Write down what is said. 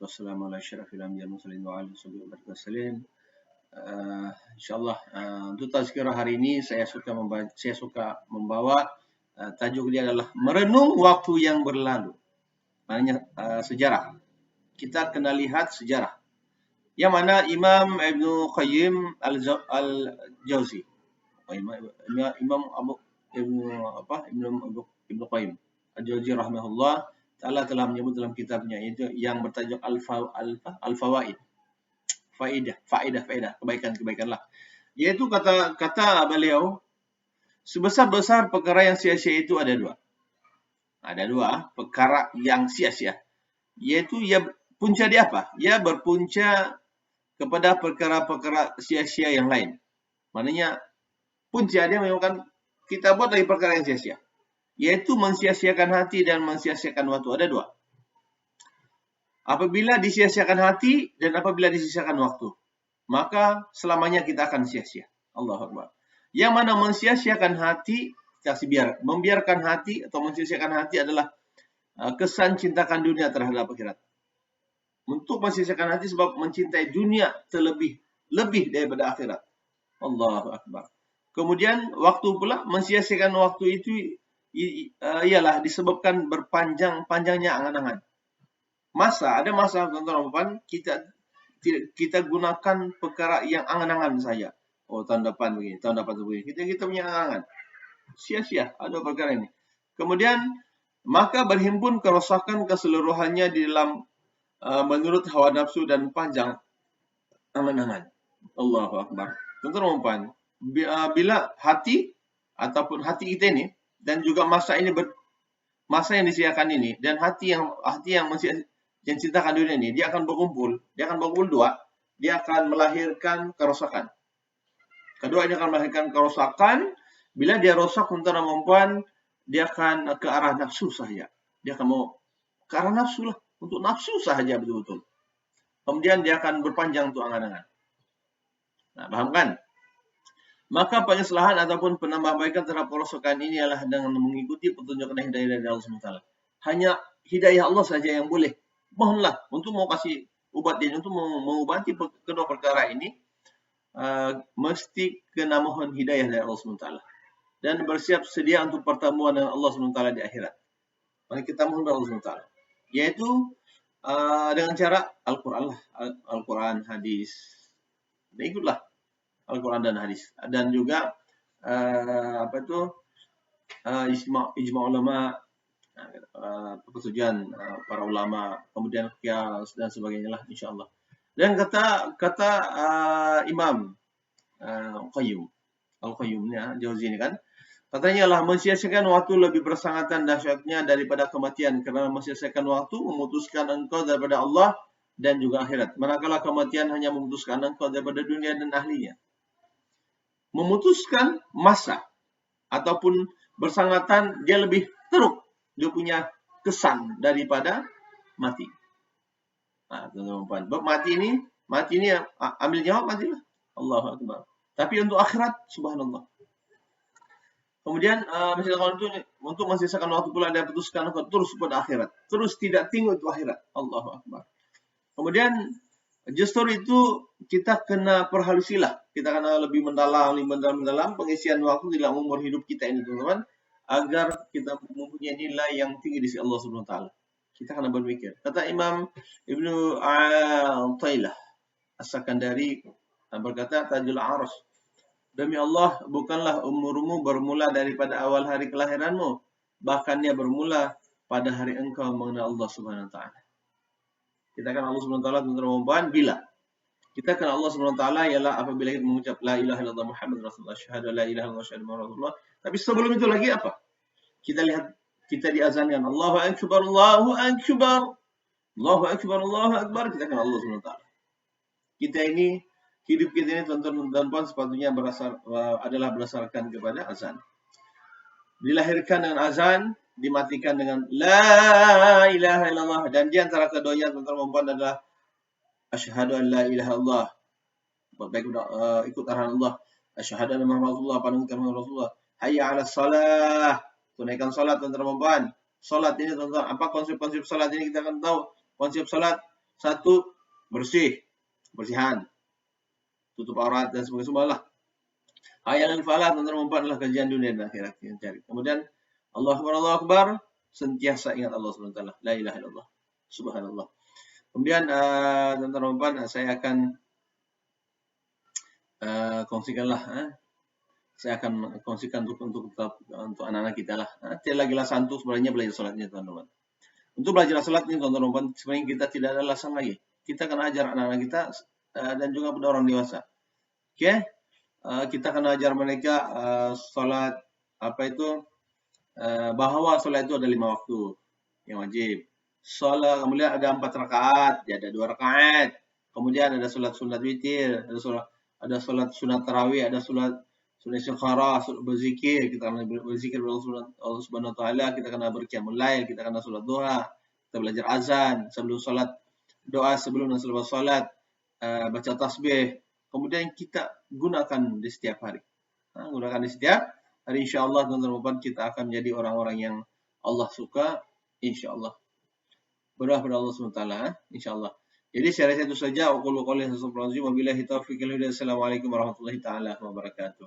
wassalamu ala asyrafil anbiya'i wal mursalin wa ala alihi wasallam. Insyaallah untuk tazkirah hari ini saya suka membawa tajuk dia adalah merenung waktu yang berlalu. Maknanya sejarah. Kita kena lihat sejarah. Yang mana Imam Ibnu Qayyim Al-Jauzi, Imam Ibnu Qayyim Al-Jauzi rahimahullah taala telah menyebut dalam kitabnya itu yang bertajuk Al-Fawaid. Faedah, kebaikan lah. Yaitu kata beliau, sebesar-besar perkara yang sia-sia itu ada dua. Ada dua perkara yang sia-sia. Yaitu punca dia apa? Ia berpunca kepada perkara-perkara sia-sia yang lain. Maknanya punca dia menyebabkan kita buat lagi perkara yang sia-sia. Yaitu mensia-siakan hati dan mensia-siakan waktu. Ada dua. Apabila disia-siakan hati dan apabila disia-siakan waktu, maka selamanya kita akan sia-sia. Allahu Akbar. Yang mana mensia-siakan hati, membiarkan hati atau mensia-siakan hati adalah kesan cintakan dunia terhadap akhirat. Untuk mensia-siakan hati sebab mencintai dunia lebih daripada akhirat. Allahu Akbar. Kemudian waktu pula, mensia-siakan waktu itu ialah disebabkan berpanjangnya angan-angan. Ada masa tuan-tuan kita gunakan perkara yang angan-angan saja. Oh, tahun depan begini, tahun depan begini. Kita punya angan-angan. Sia-sia ada perkara ini. Kemudian maka berhimpun kerosakan keseluruhannya di dalam menurut hawa nafsu dan panjang angan-angan. Allahu Akbar. Tuan-tuan, bila hati ataupun hati kita ini dan juga masa yang disiakan ini dan hati yang cintakan dunia ini, dia akan berkumpul dua, dia akan melahirkan kerosakan. Kedua, ini akan melahirkan kerosakan. Bila dia rosak, tuan-tuan, dia akan ke arah nafsu saja. Dia akan mau ke arah nafsu lah. Untuk nafsu sahaja betul-betul. Kemudian dia akan berpanjang untuk angan-angan. Nah, paham kan? Maka penyeslahan ataupun penambahbaikan terhadap kerosakan ini adalah dengan mengikuti petunjuk dan hidayah dari Allah SWT. Hanya hidayah Allah saja yang boleh. Mohonlah untuk mau kasih ubat ini, untuk mengobati kedua perkara ini, mesti kena mohon hidayah dari Allah SWT. Dan bersiap sedia untuk pertemuan dengan Allah SWT di akhirat. Mari kita mohon dari Allah SWT. Yaitu dengan cara Al-Quran lah. Al-Quran, hadis. Dan ikutlah Al-Quran dan hadis. Dan juga ijma' ulama, persetujuan para ulama, kemudian qiyas dan sebagainya lah, insyaAllah. Dan kata Imam Qayyim Al-Qayyim Jauzi ini kan, katanya lah mensia-siakan waktu lebih bersangatan dahsyatnya daripada kematian, kerana mensia-siakan waktu memutuskan engkau daripada Allah dan juga akhirat. Manakala kematian hanya memutuskan engkau daripada dunia dan ahlinya. Memutuskan masa ataupun bersangatan dia lebih teruk, dia punya kesan daripada mati. Nah, tuan-tuan, mati ini ambil jawab matilah. Allahu Akbar. Tapi untuk akhirat, subhanallah. Kemudian untuk mensisakan waktu pula dia putuskan untuk terus pada akhirat. Terus tidak tinggal untuk akhirat. Allahu Akbar. Kemudian justru itu kita kena perhalusilah. Kita kena lebih mendalam pengisian waktu dalam umur hidup kita ini, teman-teman, agar kita mempunyai nilai yang tinggi di sisi Allah Subhanahu wa taala. Kita kena berpikir. Kata Imam Ibnu Athaillah As-Sakandari berkata, Tajul Arus, demi Allah, bukanlah umurmu bermula daripada awal hari kelahiranmu, bahkan dia bermula pada hari engkau mengenal Allah Subhanahu wa taala. Kita kenal Allah Subhanahu wa taala tuan-tuan bila kita kenal Allah Subhanahu wa taala ialah apabila kita mengucap la ilaha illallah Muhammad Rasulullah, syahadu la ilaha illallah syahadu Rasulullah. Tapi sebelum itu lagi apa? Kita lihat, kita diazankan Allahu akbar, Allahu akbar, Allahu akbar, Allahu akbar. Kita kenal Allah Subhanahu wa taala. Kita ini, hidup kita ini tuan-tuan sepatutnya adalah berdasarkan kepada azan. Dilahirkan dengan azan, dimatikan dengan la ilaha illallah. Dan di antara keduanya tuan-tuan adalah asyhadu an la ilaha illallah. Baik ikut arahan Allah. Asyhadu anna Muhammadar Rasulullah, panungkan Rasulullah. Hayya 'alas shalah. Tunaikan salat tuan-tuan. Salat ini tuan-tuan, apa konsep salat ini kita akan tahu. Konsep salat Satu, bersihan, tutup aurat dan sebagainya semualah. Hayal al-falah, teman-teman, adalah kajian dunia dan akhirat yang cari. Kemudian Allahu Akbar, sentiasa ingat Allah SWT. La ilaha illallah. Subhanallah. Kemudian teman-teman, saya akan kongsikanlah. Saya akan kongsikan untuk anak-anak kita lah. Tidak lagi lah santu sebenarnya belajar salatnya, teman-teman. Untuk belajar salat ini, teman-teman, sebenarnya kita tidak ada alasan lagi. Kita akan ajar anak-anak kita dan juga pada orang dewasa. Oke? Kita akan ajar mereka salat bahwa salat itu ada 5 waktu yang wajib. Salat kemudian ada 4 rakaat, ada 2 rakaat. Kemudian ada salat sunat witir, ada salat sunat tarawih, ada salat sunat istikharah, berzikir, kita akan berzikir kepada Allah Subhanahu wa taala, kita akan berqiyamul lail, kita akan salat duha, kita belajar azan sebelum salat, doa sebelum dan selepas salat, baca tasbih. Kemudian kita gunakan di setiap hari. Gunakan di setiap hari, insyaallah teman-teman, kita akan menjadi orang-orang yang Allah suka, insyaallah. Berdoa kepada Allah SWT, insyaallah. Jadi saya rasa itu saja. Aqulu qouli hadza, wabillahi taufiq wal hidayah. Assalamualaikum warahmatullahi taala wabarakatuh.